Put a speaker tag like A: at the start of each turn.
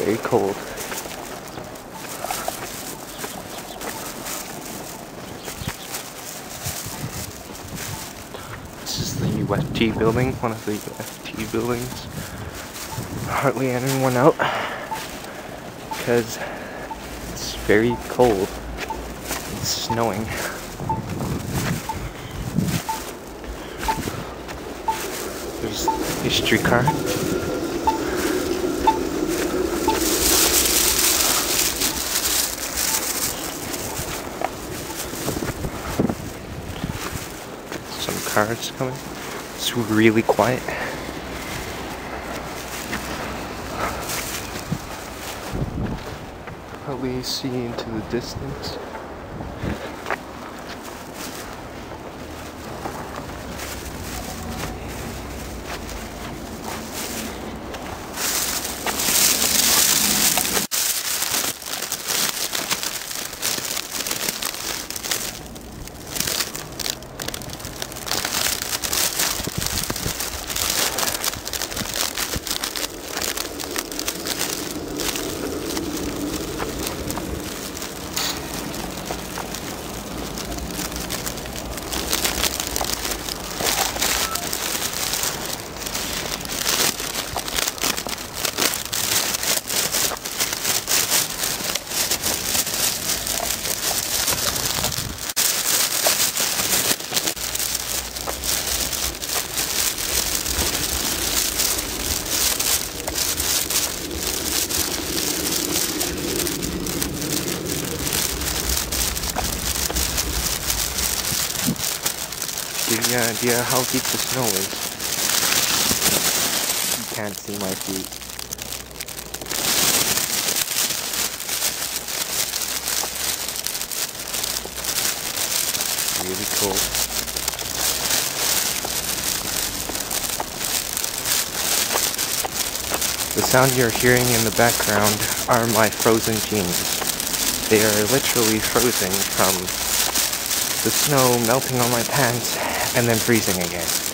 A: very cold. This is the UFT building, one of the UFT buildings. Hardly anyone out because it's very cold. It's snowing. There's a streetcar. Some cars coming. It's really quiet. Probably see into the distance. Give you an idea how deep the snow is. You can't see my feet. Really cold. The sound you're hearing in the background are my frozen jeans. They are literally frozen from the snow melting on my pants and then freezing again.